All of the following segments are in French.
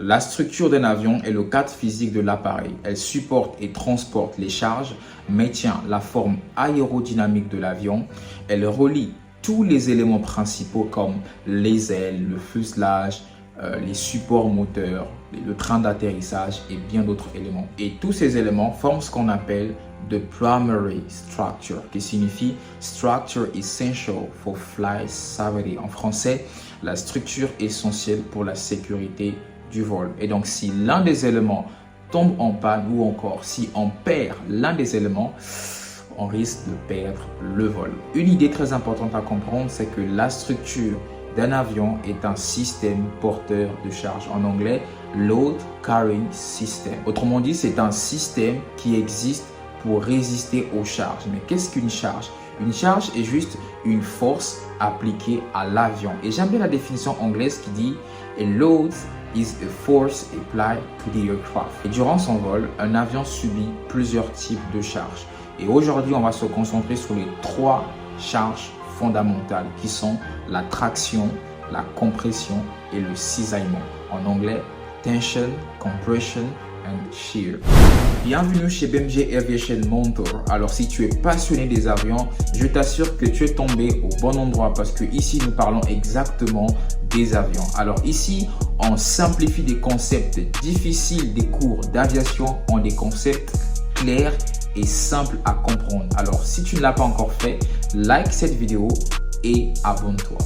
La structure d'un avion est le cadre physique de l'appareil. Elle supporte et transporte les charges, maintient la forme aérodynamique de l'avion. Elle relie tous les éléments principaux comme les ailes, le fuselage, les supports moteurs, le train d'atterrissage et bien d'autres éléments. Et tous ces éléments forment ce qu'on appelle the primary structure, qui signifie structure essential for flight safety. En français, la structure essentielle pour la sécurité du vol. Et donc, si l'un des éléments tombe en panne ou encore si on perd l'un des éléments, on risque de perdre le vol. Une idée très importante à comprendre, c'est que la structure d'un avion est un système porteur de charge. En anglais, load carrying system. Autrement dit, c'est un système qui existe pour résister aux charges. Mais qu'est-ce qu'une charge? Une charge est juste une force appliquée à l'avion. Et j'aime bien la définition anglaise qui dit « A load is a force applied to the aircraft ». Et durant son vol, un avion subit plusieurs types de charges. Et aujourd'hui, on va se concentrer sur les 3 charges fondamentales qui sont la traction, la compression et le cisaillement. En anglais, tension, compression and shear. Bienvenue chez BMG Aviation Mentor. Alors si tu es passionné des avions, je t'assure que tu es tombé au bon endroit parce que ici nous parlons exactement des avions. Alors ici, on simplifie des concepts difficiles des cours d'aviation en des concepts clairs et simples à comprendre. Alors si tu ne l'as pas encore fait, like cette vidéo et abonne-toi.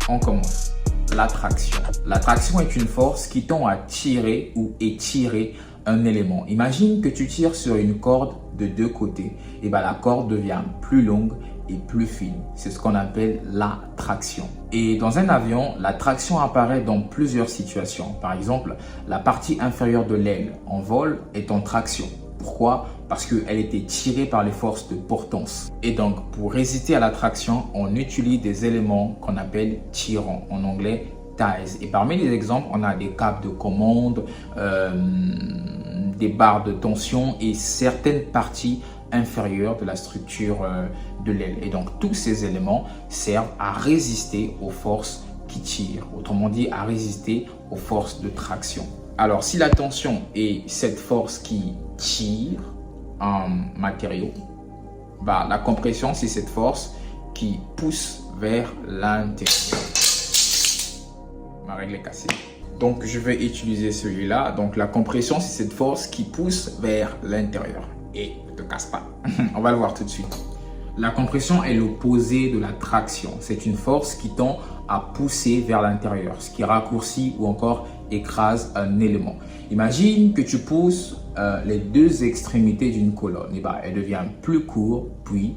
On commence. La traction. La traction est une force qui tend à tirer ou étirer un élément. Imagine que tu tires sur une corde de 2 côtés. Et bien la corde devient plus longue et plus fine. C'est ce qu'on appelle la traction. Et dans un avion, la traction apparaît dans plusieurs situations. Par exemple, la partie inférieure de l'aile en vol est en traction. Pourquoi? Parce qu'elle était tirée par les forces de portance. Et donc, pour résister à la traction, on utilise des éléments qu'on appelle tirants, en anglais ties. Et parmi les exemples, on a des câbles de commande, des barres de tension et certaines parties inférieures de la structure de l'aile. Et donc, tous ces éléments servent à résister aux forces qui tirent. Autrement dit, à résister aux forces de traction. Alors, si la tension est cette force qui tire un matériau, la compression, c'est cette force qui pousse vers l'intérieur. Ma règle est cassée. Donc, je vais utiliser celui-là. Donc, la compression, c'est cette force qui pousse vers l'intérieur. Et ne te casse pas. On va le voir tout de suite. La compression est l'opposé de la traction. C'est une force qui tend à pousser vers l'intérieur, ce qui raccourcit ou encore écrase un élément. Imagine que tu pousses les 2 extrémités d'une colonne. Et elle devient plus courte, puis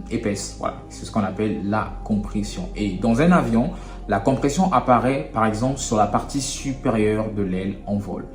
épaisse. Voilà, c'est ce qu'on appelle la compression. Et dans un avion, la compression apparaît par exemple sur la partie supérieure de l'aile en vol.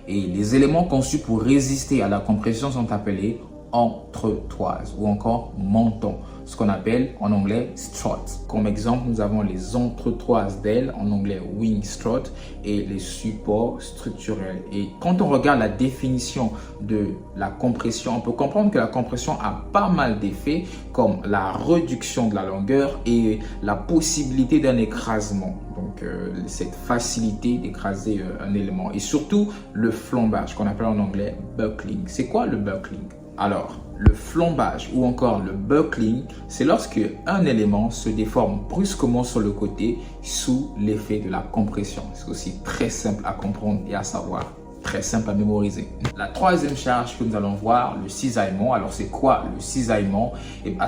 Et les éléments conçus pour résister à la compression sont appelés entretoises ou encore mentons, ce qu'on appelle en anglais struts. Comme exemple, nous avons les entretoises d'aile, en anglais wing strut, et les supports structurels. Et quand on regarde la définition de la compression, on peut comprendre que la compression a pas mal d'effets comme la réduction de la longueur et la possibilité d'un écrasement. Donc, cette facilité d'écraser un élément et surtout le flambage qu'on appelle en anglais buckling. C'est quoi le buckling? Alors, le flambage ou encore le buckling, c'est lorsque un élément se déforme brusquement sur le côté sous l'effet de la compression. C'est aussi très simple à comprendre et à savoir, très simple à mémoriser. La 3e charge que nous allons voir, le cisaillement. Alors, c'est quoi le cisaillement?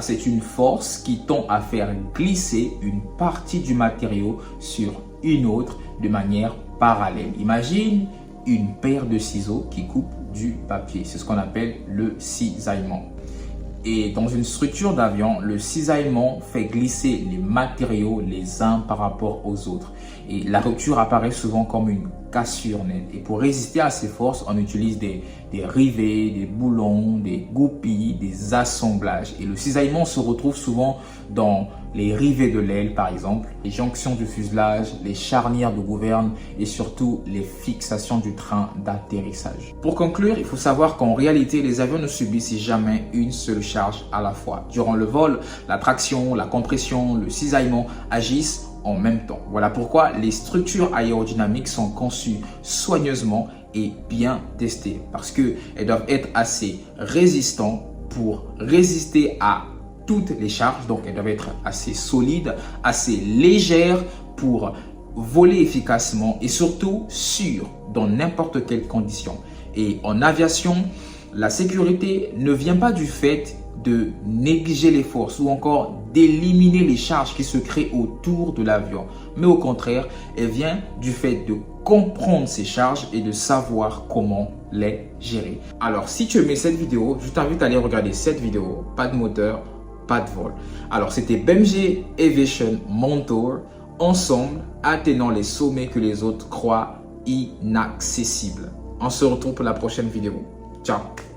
C'est une force qui tend à faire glisser une partie du matériau sur une autre de manière parallèle. Imagine une paire de ciseaux qui coupe du papier. C'est ce qu'on appelle le cisaillement. Et dans une structure d'avion, le cisaillement fait glisser les matériaux les uns par rapport aux autres. Et la rupture apparaît souvent comme une cassure nette. Et pour résister à ces forces, on utilise des rivets, des boulons, des goupilles, des assemblages. Et le cisaillement se retrouve souvent dans les rivets de l'aile, par exemple, les jonctions du fuselage, les charnières de gouverne et surtout les fixations du train d'atterrissage. Pour conclure, il faut savoir qu'en réalité, les avions ne subissent jamais une seule charge à la fois. Durant le vol, la traction, la compression, le cisaillement agissent en même temps. Voilà pourquoi les structures aérodynamiques sont conçues soigneusement et bien testées parce qu'elles doivent être assez résistantes pour résister à toutes les charges. Donc, elles doivent être assez solides, assez légères pour voler efficacement et surtout sûres dans n'importe quelle condition. Et en aviation, la sécurité ne vient pas du fait de négliger les forces ou encore d'éliminer les charges qui se créent autour de l'avion. Mais au contraire, elle vient du fait de comprendre ces charges et de savoir comment les gérer. Alors, si tu aimais cette vidéo, je t'invite à aller regarder cette vidéo. Pas de moteur, pas de vol. Alors, c'était BMG Aviation Mentor. Ensemble, atteignons les sommets que les autres croient inaccessibles. On se retrouve pour la prochaine vidéo. Ciao!